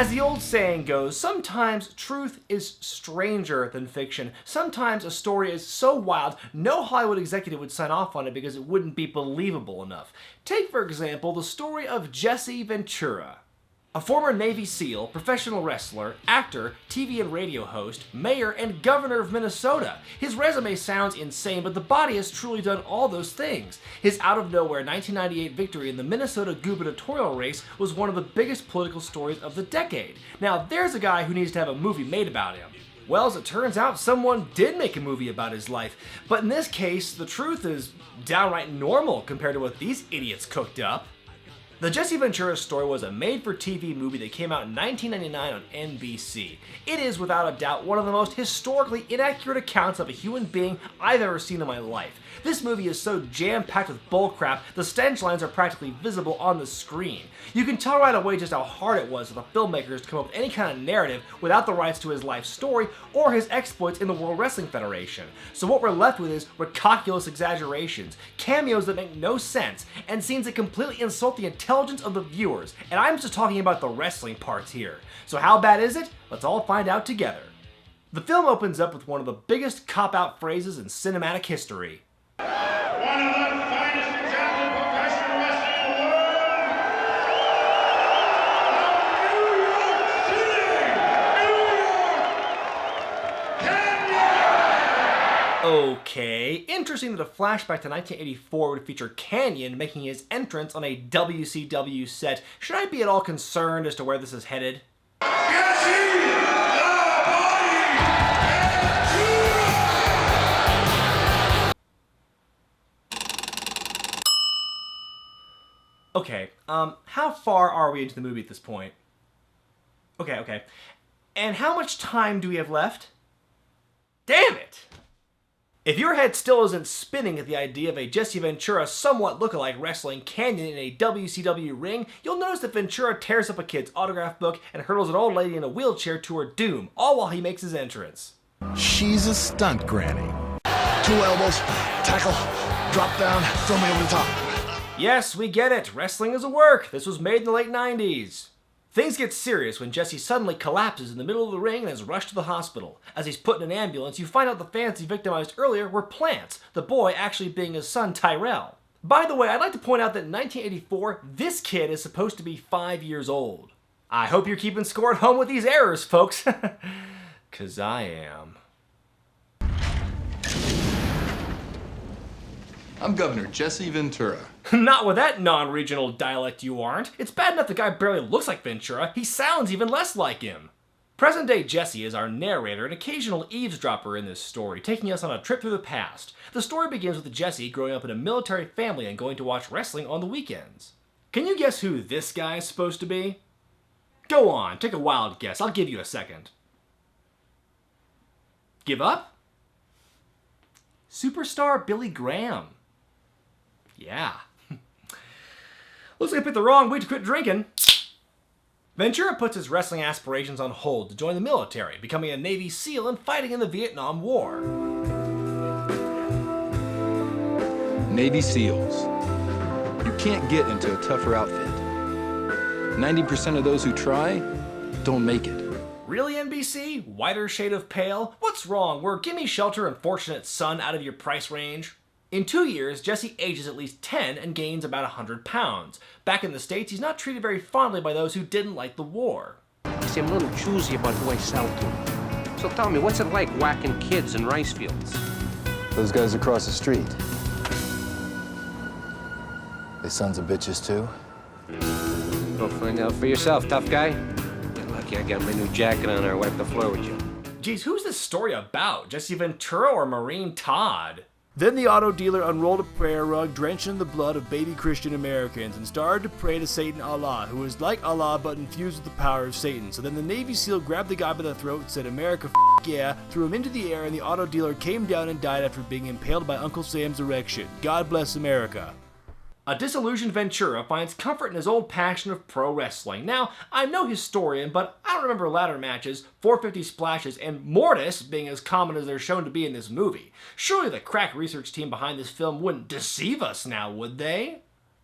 As the old saying goes, sometimes truth is stranger than fiction. Sometimes a story is so wild, no Hollywood executive would sign off on it because it wouldn't be believable enough. Take, for example, the story of Jesse Ventura. A former Navy SEAL, professional wrestler, actor, TV and radio host, mayor, and governor of Minnesota. His resume sounds insane, but the body has truly done all those things. His out-of-nowhere 1998 victory in the Minnesota gubernatorial race was one of the biggest political stories of the decade. Now, there's a guy who needs to have a movie made about him. Well, as it turns out, someone did make a movie about his life. But in this case, the truth is downright normal compared to what these idiots cooked up. The Jesse Ventura story was a made-for-TV movie that came out in 1999 on NBC. It is, without a doubt, one of the most historically inaccurate accounts of a human being I've ever seen in my life. This movie is so jam-packed with bullcrap, the stench lines are practically visible on the screen. You can tell right away just how hard it was for the filmmakers to come up with any kind of narrative without the rights to his life story or his exploits in the World Wrestling Federation. So what we're left with is ridiculous exaggerations, cameos that make no sense, and scenes that completely insult the intelligence of the viewers. And I'm just talking about the wrestling parts here. So how bad is it? Let's all find out together. The film opens up with one of the biggest cop-out phrases in cinematic history. One of the finest examples of professional wrestling in the world! New York! Okay, interesting that a flashback to 1984 would feature Kanyon making his entrance on a WCW set. Should I be at all concerned as to where this is headed? Okay, how far are we into the movie at this point? Okay. And how much time do we have left? Damn it! If your head still isn't spinning at the idea of a Jesse Ventura somewhat lookalike wrestling Kanyon in a WCW ring, you'll notice that Ventura tears up a kid's autograph book and hurdles an old lady in a wheelchair to her doom, all while he makes his entrance. She's a stunt granny. 2 elbows, tackle, drop down, throw me over the top. Yes, we get it. Wrestling is a work. This was made in the late 90s. Things get serious when Jesse suddenly collapses in the middle of the ring and is rushed to the hospital. As he's put in an ambulance, you find out the fans he victimized earlier were plants, the boy actually being his son Tyrell. By the way, I'd like to point out that in 1984, this kid is supposed to be 5 years old. I hope you're keeping score at home with these errors, folks. 'Cause I am. I'm Governor Jesse Ventura. Not with that non-regional dialect you aren't. It's bad enough the guy barely looks like Ventura, he sounds even less like him. Present-day Jesse is our narrator and occasional eavesdropper in this story, taking us on a trip through the past. The story begins with Jesse growing up in a military family and going to watch wrestling on the weekends. Can you guess who this guy is supposed to be? Go on, take a wild guess. I'll give you a second. Give up? Superstar Billy Graham. Yeah. Looks like I picked the wrong week to quit drinking. Ventura puts his wrestling aspirations on hold to join the military, becoming a Navy SEAL and fighting in the Vietnam War. Navy SEALs. You can't get into a tougher outfit. 90% of those who try don't make it. Really, NBC? Whiter shade of pale? What's wrong? Were Gimme Shelter and Fortunate Son out of your price range? In 2 years, Jesse ages at least 10 and gains about 100 pounds. Back in the States, he's not treated very fondly by those who didn't like the war. See, I'm a little choosy about who I sell to. So tell me, what's it like whacking kids in rice fields? Those guys across the street. They sons of bitches too? Go find out for yourself, tough guy. You're lucky I got my new jacket on or wipe the floor with you. Geez, who's this story about? Jesse Ventura or Maureen Todd? Then the auto dealer unrolled a prayer rug drenched in the blood of baby Christian Americans and started to pray to Satan Allah, who was like Allah but infused with the power of Satan. So then the Navy SEAL grabbed the guy by the throat, said America f*** yeah, threw him into the air, and the auto dealer came down and died after being impaled by Uncle Sam's erection. God bless America. A disillusioned Ventura finds comfort in his old passion of pro wrestling. Now, I'm no historian, but I don't remember ladder matches, 450 splashes, and mortis being as common as they're shown to be in this movie. Surely the crack research team behind this film wouldn't deceive us now, would they?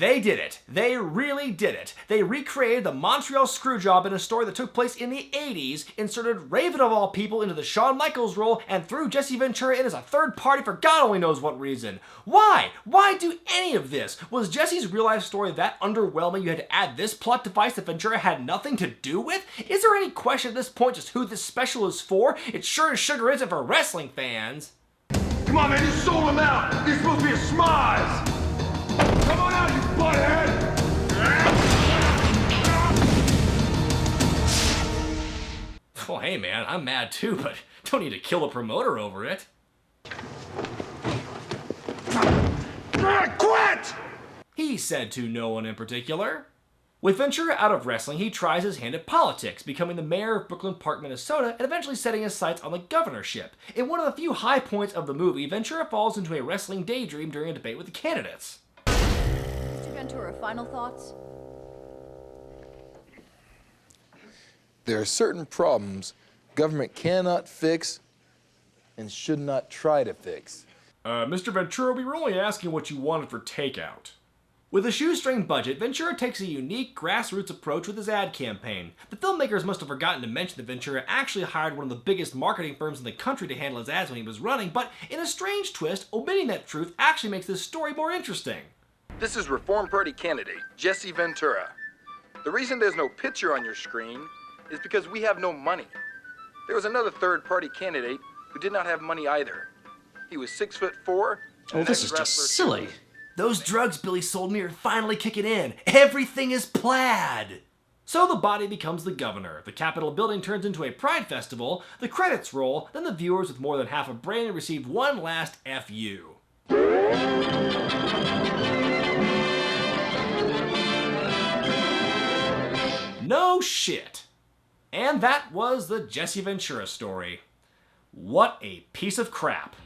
They did it. They really did it. They recreated the Montreal Screwjob in a story that took place in the 80s, inserted Raven of all people into the Shawn Michaels role, and threw Jesse Ventura in as a third party for God only knows what reason. Why? Why do any of this? Was Jesse's real life story that underwhelming you had to add this plot device that Ventura had nothing to do with? Is there any question at this point just who this special is for? It sure as sugar isn't for wrestling fans. Come on, man, you sold him out. He's supposed to be a schmoz. Come on out, you butthead. Well, hey man, I'm mad too, but don't need to kill the promoter over it. Quit! He said to no one in particular. With Ventura out of wrestling, he tries his hand at politics, becoming the mayor of Brooklyn Park, Minnesota, and eventually setting his sights on the governorship. In one of the few high points of the movie, Ventura falls into a wrestling daydream during a debate with the candidates. Mr. Ventura, final thoughts? There are certain problems government cannot fix and should not try to fix. Mr. Ventura, we were only asking what you wanted for takeout. With a shoestring budget, Ventura takes a unique grassroots approach with his ad campaign. The filmmakers must have forgotten to mention that Ventura actually hired one of the biggest marketing firms in the country to handle his ads when he was running, but in a strange twist, omitting that truth actually makes this story more interesting. This is Reform Party candidate Jesse Ventura. The reason there's no picture on your screen is because we have no money. There was another third-party candidate who did not have money either. He was 6'4". Oh, this is just silly. Those drugs Billy sold me are finally kicking in. Everything is plaid. So the body becomes the governor. The Capitol building turns into a pride festival. The credits roll. Then the viewers with more than half a brain receive one last FU. No shit. And that was the Jesse Ventura story. What a piece of crap.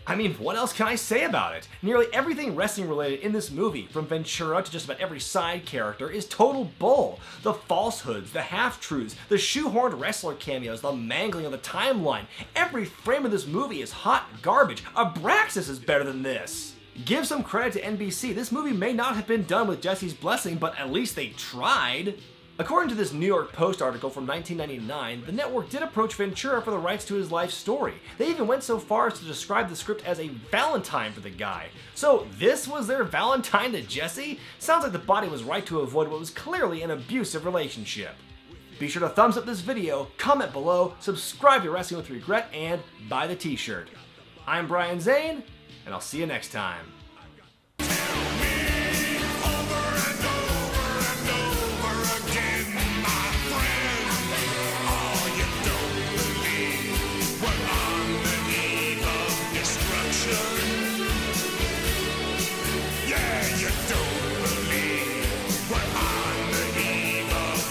I mean, what else can I say about it? Nearly everything wrestling related in this movie, from Ventura to just about every side character, is total bull. The falsehoods, the half-truths, the shoehorned wrestler cameos, the mangling of the timeline. Every frame of this movie is hot garbage. Abraxas is better than this. Give some credit to NBC. This movie may not have been done with Jesse's blessing, but at least they tried. According to this New York Post article from 1999, the network did approach Ventura for the rights to his life story. They even went so far as to describe the script as a Valentine for the guy. So this was their Valentine to Jesse? Sounds like the body was right to avoid what was clearly an abusive relationship. Be sure to thumbs up this video, comment below, subscribe to Wrestling with Regret, and buy the t-shirt. I'm Brian Zane, and I'll see you next time.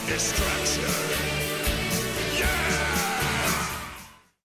Destruction. Yeah!